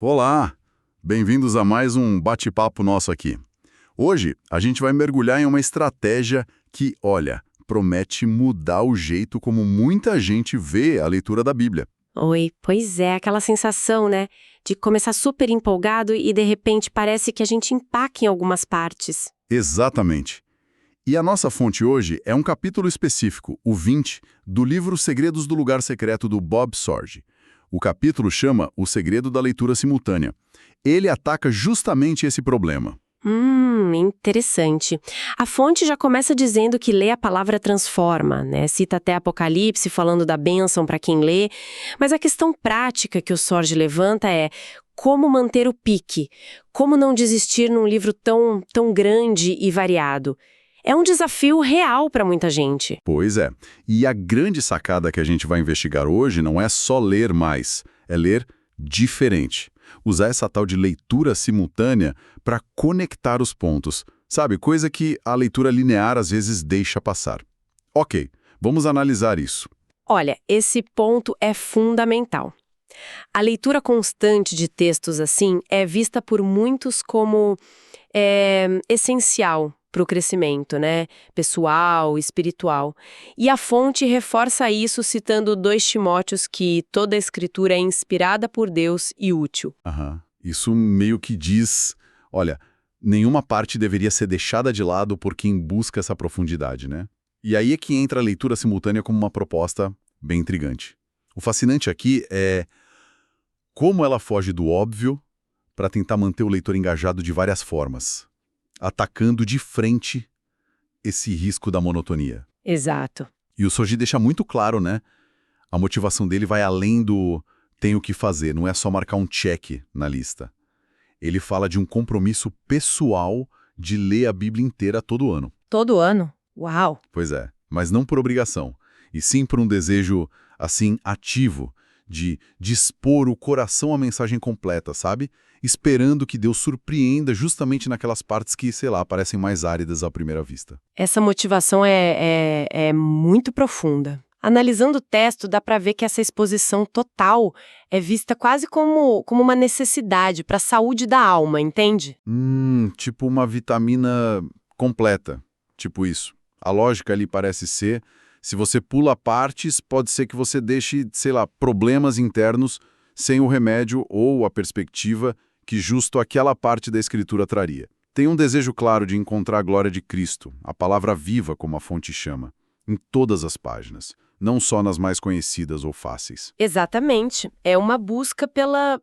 Olá, bem-vindos a mais um bate-papo nosso aqui. Hoje a gente vai mergulhar em uma estratégia que, olha, promete mudar o jeito como muita gente vê a leitura da Bíblia. Oi, pois é, aquela sensação, né, de começar super empolgado e de repente parece que a gente empaca em algumas partes. Exatamente. E a nossa fonte hoje é um capítulo específico, o 20, do livro Segredos do Lugar Secreto do Bob Sorge. O capítulo chama O Segredo da Leitura Simultânea. Ele ataca justamente esse problema. Interessante. A fonte já começa dizendo que ler a palavra transforma, né? Cita até Apocalipse falando da bênção para quem lê, mas a questão prática que o Sorge levanta é como manter o pique, como não desistir num livro tão grande e variado. É um desafio real para muita gente. Pois é. E a grande sacada que a gente vai investigar hoje não é só ler mais, é ler diferente. Usar essa tal de leitura simultânea para conectar os pontos. Sabe, coisa que a leitura linear às vezes deixa passar. Ok, vamos analisar isso. Olha, esse ponto é fundamental. A leitura constante de textos assim é vista por muitos como essencial para o crescimento, né? Pessoal, espiritual. E a fonte reforça isso citando 2 Timóteos que toda a escritura é inspirada por Deus e útil. Aham. Isso meio que diz, olha, nenhuma parte deveria ser deixada de lado por quem busca essa profundidade, né? E aí é que entra a leitura simultânea como uma proposta bem intrigante. O fascinante aqui é como ela foge do óbvio para tentar manter o leitor engajado de várias formas, atacando de frente esse risco da monotonia. Exato. E o Sorgi deixa muito claro, né? A motivação dele vai além do tenho que fazer, não é só marcar um check na lista. Ele fala de um compromisso pessoal de ler a Bíblia inteira todo ano. Todo ano? Uau! Pois é, mas não por obrigação, e sim por um desejo, assim, ativo, de dispor o coração à mensagem completa, sabe? Esperando que Deus surpreenda justamente naquelas partes que, sei lá, parecem mais áridas à primeira vista. Essa motivação é muito profunda. Analisando o texto, dá para ver que essa exposição total é vista quase como uma necessidade para a saúde da alma, entende? Tipo uma vitamina completa, tipo isso. A lógica ali parece ser, se você pula partes, pode ser que você deixe, sei lá, problemas internos sem o remédio ou a perspectiva que justo aquela parte da Escritura traria. Tem um desejo claro de encontrar a glória de Cristo, a palavra viva, como a fonte chama, em todas as páginas, não só nas mais conhecidas ou fáceis. Exatamente. É uma busca pela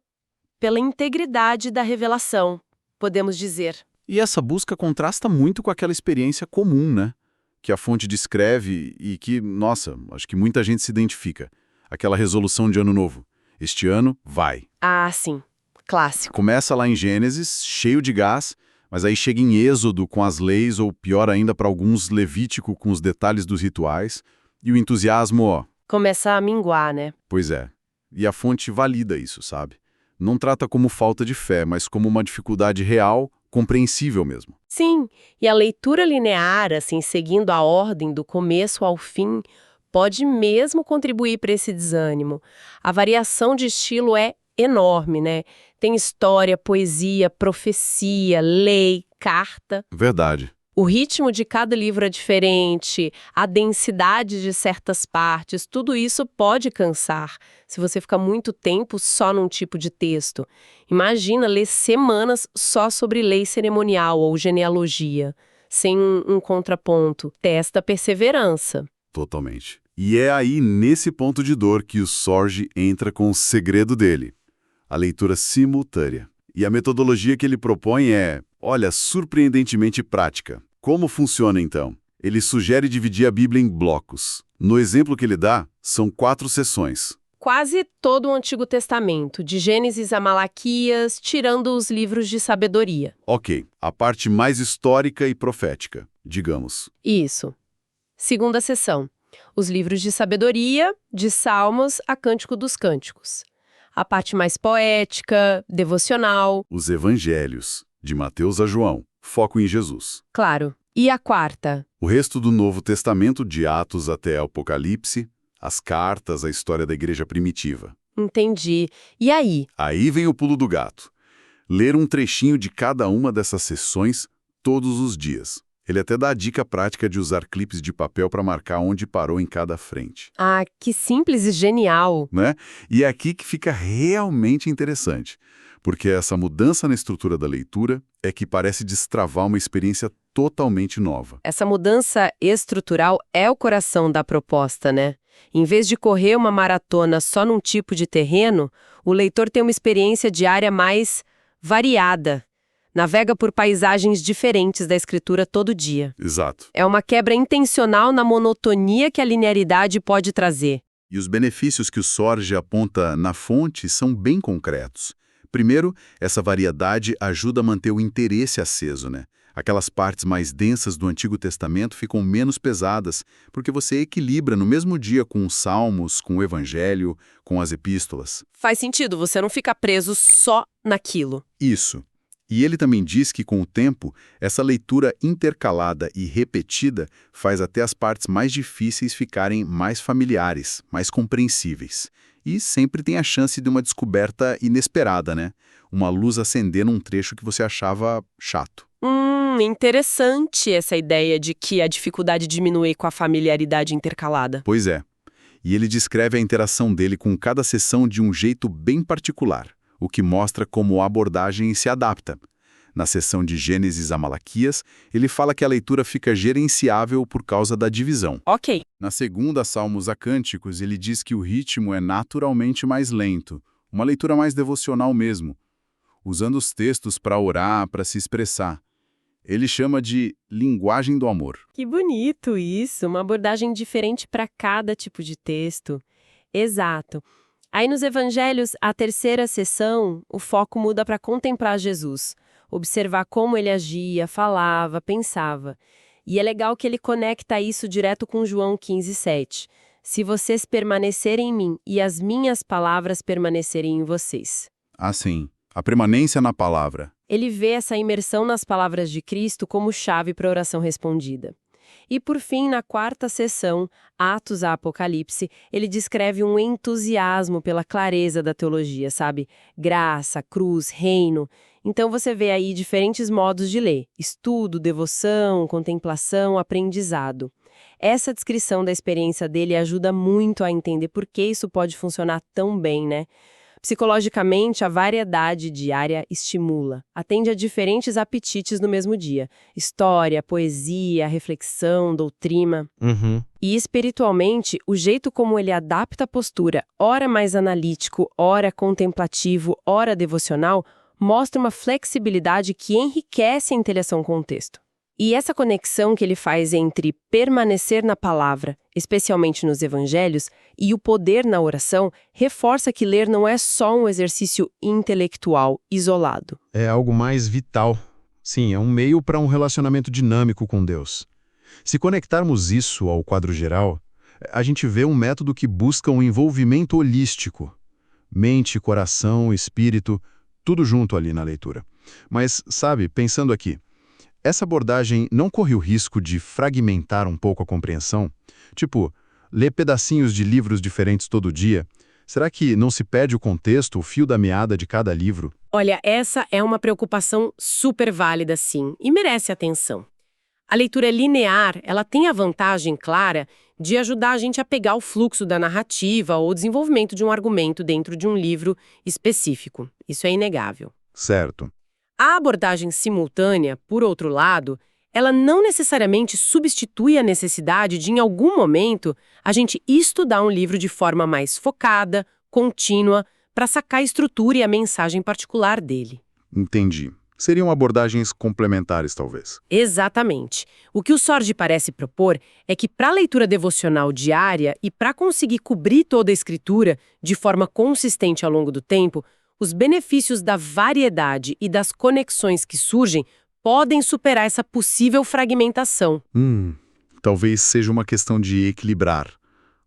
integridade da revelação, podemos dizer. E essa busca contrasta muito com aquela experiência comum, né? Que a fonte descreve e que, nossa, acho que muita gente se identifica. Aquela resolução de ano novo. Este ano, vai. Ah, sim. Clássico. Começa lá em Gênesis, cheio de gás, mas aí chega em Êxodo com as leis, ou pior ainda para alguns, Levítico com os detalhes dos rituais, e o entusiasmo, ó. Começa a minguar, né? Pois é. E a fonte valida isso, sabe? Não trata como falta de fé, mas como uma dificuldade real, compreensível mesmo. Sim, e a leitura linear, assim, seguindo a ordem do começo ao fim, pode mesmo contribuir para esse desânimo. A variação de estilo é enorme, né? Tem história, poesia, profecia, lei, carta. Verdade. O ritmo de cada livro é diferente, a densidade de certas partes, tudo isso pode cansar se você ficar muito tempo só num tipo de texto. Imagina ler semanas só sobre lei cerimonial ou genealogia, sem um contraponto. Testa a perseverança. Totalmente. E é aí, nesse ponto de dor, que o Sorge entra com o segredo dele, a leitura simultânea. E a metodologia que ele propõe é, olha, surpreendentemente prática. Como funciona, então? Ele sugere dividir a Bíblia em blocos. No exemplo que ele dá, são 4 sessões. Quase todo o Antigo Testamento, de Gênesis a Malaquias, tirando os livros de sabedoria. Ok, a parte mais histórica e profética, digamos. Isso. Segunda sessão. Os livros de sabedoria, de Salmos a Cântico dos Cânticos. A parte mais poética, devocional. Os Evangelhos, de Mateus a João, foco em Jesus. Claro. E a quarta? O resto do Novo Testamento, de Atos até Apocalipse, as cartas, a história da igreja primitiva. Entendi. E aí? Aí vem o pulo do gato. Ler um trechinho de cada uma dessas sessões todos os dias. Ele até dá a dica prática de usar clipes de papel para marcar onde parou em cada frente. Ah, que simples e genial. Né? E é aqui que fica realmente interessante, porque essa mudança na estrutura da leitura é que parece destravar uma experiência totalmente nova. Essa mudança estrutural é o coração da proposta, né? Em vez de correr uma maratona só num tipo de terreno, o leitor tem uma experiência diária mais variada. Navega por paisagens diferentes da escritura todo dia. Exato. É uma quebra intencional na monotonia que a linearidade pode trazer. E os benefícios que o Sorge aponta na fonte são bem concretos. Primeiro, essa variedade ajuda a manter o interesse aceso, né? Aquelas partes mais densas do Antigo Testamento ficam menos pesadas, porque você equilibra no mesmo dia com os Salmos, com o Evangelho, com as Epístolas. Faz sentido, você não fica preso só naquilo. Isso. E ele também diz que, com o tempo, essa leitura intercalada e repetida faz até as partes mais difíceis ficarem mais familiares, mais compreensíveis. E sempre tem a chance de uma descoberta inesperada, né? Uma luz acender num trecho que você achava chato. Interessante essa ideia de que a dificuldade diminui com a familiaridade intercalada. Pois é. E ele descreve a interação dele com cada sessão de um jeito bem particular, o que mostra como a abordagem se adapta. Na sessão de Gênesis a Malaquias, ele fala que a leitura fica gerenciável por causa da divisão. Ok. Na segunda, Salmos a Cânticos, ele diz que o ritmo é naturalmente mais lento, uma leitura mais devocional mesmo, usando os textos para orar, para se expressar. Ele chama de linguagem do amor. Que bonito isso, uma abordagem diferente para cada tipo de texto. Exato. Aí nos evangelhos, a terceira sessão, o foco muda para contemplar Jesus, observar como ele agia, falava, pensava. E é legal que ele conecta isso direto com João 15:7. Se vocês permanecerem em mim e as minhas palavras permanecerem em vocês. Assim, a permanência na palavra. Ele vê essa imersão nas palavras de Cristo como chave para a oração respondida. E por fim, na quarta sessão, Atos a Apocalipse, ele descreve um entusiasmo pela clareza da teologia, sabe? Graça, cruz, reino. Então você vê aí diferentes modos de ler: estudo, devoção, contemplação, aprendizado. Essa descrição da experiência dele ajuda muito a entender por que isso pode funcionar tão bem, né? Psicologicamente, a variedade diária estimula, atende a diferentes apetites no mesmo dia: história, poesia, reflexão, doutrina. E espiritualmente, o jeito como ele adapta a postura, ora mais analítico, ora contemplativo, ora devocional, mostra uma flexibilidade que enriquece a interação com o texto. E essa conexão que ele faz entre permanecer na palavra, especialmente nos evangelhos, e o poder na oração, reforça que ler não é só um exercício intelectual isolado. É algo mais vital. Sim, é um meio para um relacionamento dinâmico com Deus. Se conectarmos isso ao quadro geral, a gente vê um método que busca um envolvimento holístico. Mente, coração, espírito, tudo junto ali na leitura. Mas, sabe, pensando aqui, essa abordagem não corre o risco de fragmentar um pouco a compreensão? Tipo, ler pedacinhos de livros diferentes todo dia? Será que não se perde o contexto, o fio da meada de cada livro? Olha, essa é uma preocupação super válida, sim, e merece atenção. A leitura linear, ela tem a vantagem clara de ajudar a gente a pegar o fluxo da narrativa ou o desenvolvimento de um argumento dentro de um livro específico. Isso é inegável. Certo. A abordagem simultânea, por outro lado, ela não necessariamente substitui a necessidade de, em algum momento, a gente estudar um livro de forma mais focada, contínua, para sacar a estrutura e a mensagem particular dele. Entendi. Seriam abordagens complementares, talvez. Exatamente. O que o Sorge parece propor é que, para a leitura devocional diária e para conseguir cobrir toda a escritura de forma consistente ao longo do tempo, os benefícios da variedade e das conexões que surgem podem superar essa possível fragmentação. Talvez seja uma questão de equilibrar.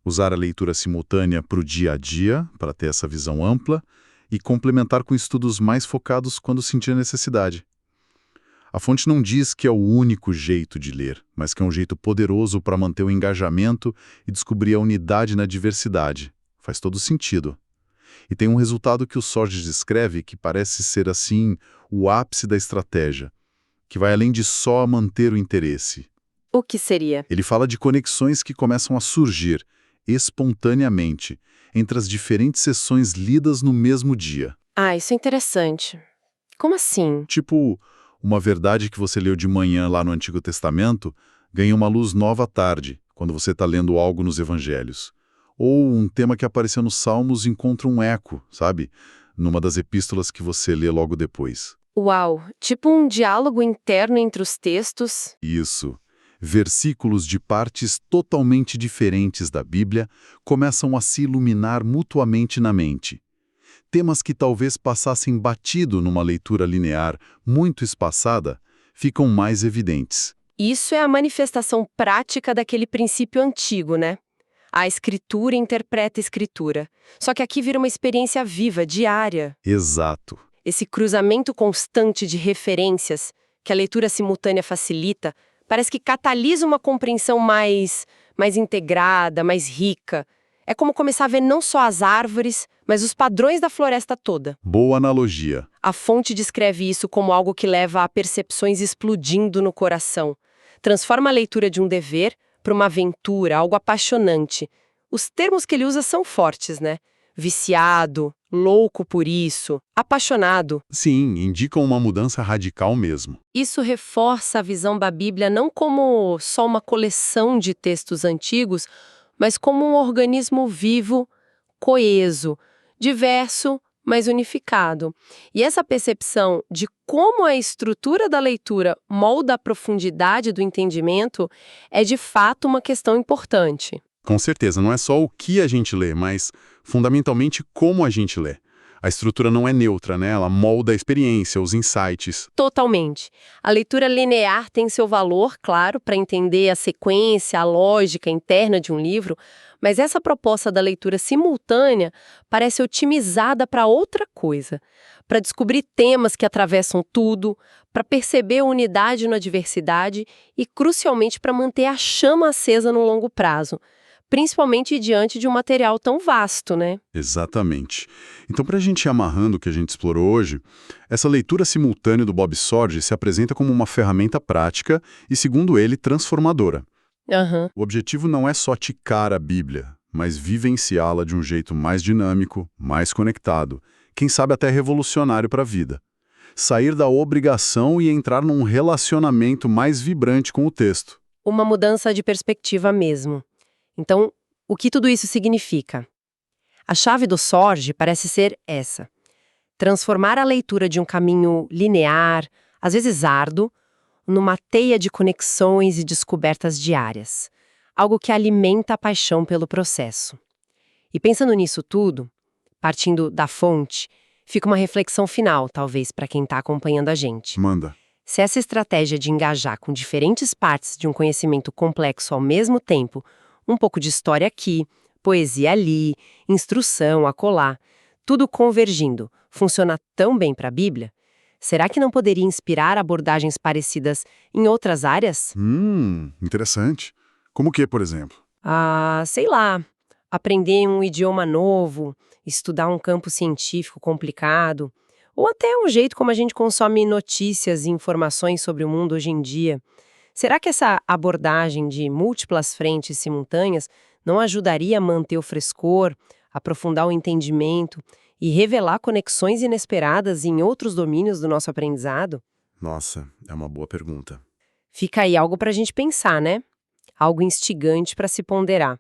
Usar a leitura simultânea para o dia a dia, para ter essa visão ampla, e complementar com estudos mais focados quando sentir necessidade. A fonte não diz que é o único jeito de ler, mas que é um jeito poderoso para manter o engajamento e descobrir a unidade na diversidade. Faz todo sentido. E tem um resultado que o Sorge descreve que parece ser, assim, o ápice da estratégia, que vai além de só manter o interesse. O que seria? Ele fala de conexões que começam a surgir, espontaneamente, entre as diferentes sessões lidas no mesmo dia. Ah, isso é interessante. Como assim? Tipo, uma verdade que você leu de manhã lá no Antigo Testamento ganha uma luz nova à tarde, quando você está lendo algo nos Evangelhos. Ou um tema que apareceu nos Salmos encontra um eco, sabe? Numa das epístolas que você lê logo depois. Uau, tipo um diálogo interno entre os textos. Isso. Versículos de partes totalmente diferentes da Bíblia começam a se iluminar mutuamente na mente. Temas que talvez passassem batido numa leitura linear muito espaçada ficam mais evidentes. Isso é a manifestação prática daquele princípio antigo, né? A escritura interpreta a escritura. Só que aqui vira uma experiência viva, diária. Exato. Esse cruzamento constante de referências que a leitura simultânea facilita, parece que catalisa uma compreensão mais integrada, mais rica. É como começar a ver não só as árvores, mas os padrões da floresta toda. Boa analogia. A fonte descreve isso como algo que leva a percepções explodindo no coração. Transforma a leitura de um dever para uma aventura, algo apaixonante. Os termos que ele usa são fortes, né? Viciado, louco por isso, apaixonado. Sim, indicam uma mudança radical mesmo. Isso reforça a visão da Bíblia não como só uma coleção de textos antigos, mas como um organismo vivo, coeso, diverso, mas unificado. E essa percepção de como a estrutura da leitura molda a profundidade do entendimento é de fato uma questão importante. Com certeza, não é só o que a gente lê, mas fundamentalmente como a gente lê. A estrutura não é neutra, né? Ela molda a experiência, os insights. Totalmente. A leitura linear tem seu valor, claro, para entender a sequência, a lógica interna de um livro, mas essa proposta da leitura simultânea parece otimizada para outra coisa, para descobrir temas que atravessam tudo, para perceber a unidade na diversidade e, crucialmente, para manter a chama acesa no longo prazo. Principalmente diante de um material tão vasto, né? Exatamente. Então, para a gente ir amarrando o que a gente explorou hoje, essa leitura simultânea do Bob Sorge se apresenta como uma ferramenta prática e, segundo ele, transformadora. Aham. O objetivo não é só ticar a Bíblia, mas vivenciá-la de um jeito mais dinâmico, mais conectado, quem sabe até revolucionário para a vida. Sair da obrigação e entrar num relacionamento mais vibrante com o texto. Uma mudança de perspectiva mesmo. Então, o que tudo isso significa? A chave do Sorge parece ser essa: transformar a leitura de um caminho linear, às vezes árduo, numa teia de conexões e descobertas diárias, algo que alimenta a paixão pelo processo. E pensando nisso tudo, partindo da fonte, fica uma reflexão final, talvez, para quem está acompanhando a gente. Manda. Se essa estratégia de engajar com diferentes partes de um conhecimento complexo ao mesmo tempo, um pouco de história aqui, poesia ali, instrução acolá, tudo convergindo, funciona tão bem para a Bíblia? Será que não poderia inspirar abordagens parecidas em outras áreas? Interessante. Como o que, por exemplo? Sei lá, aprender um idioma novo, estudar um campo científico complicado, ou até um jeito como a gente consome notícias e informações sobre o mundo hoje em dia. Será que essa abordagem de múltiplas frentes simultâneas não ajudaria a manter o frescor, aprofundar o entendimento e revelar conexões inesperadas em outros domínios do nosso aprendizado? Nossa, é uma boa pergunta. Fica aí algo para a gente pensar, né? Algo instigante para se ponderar.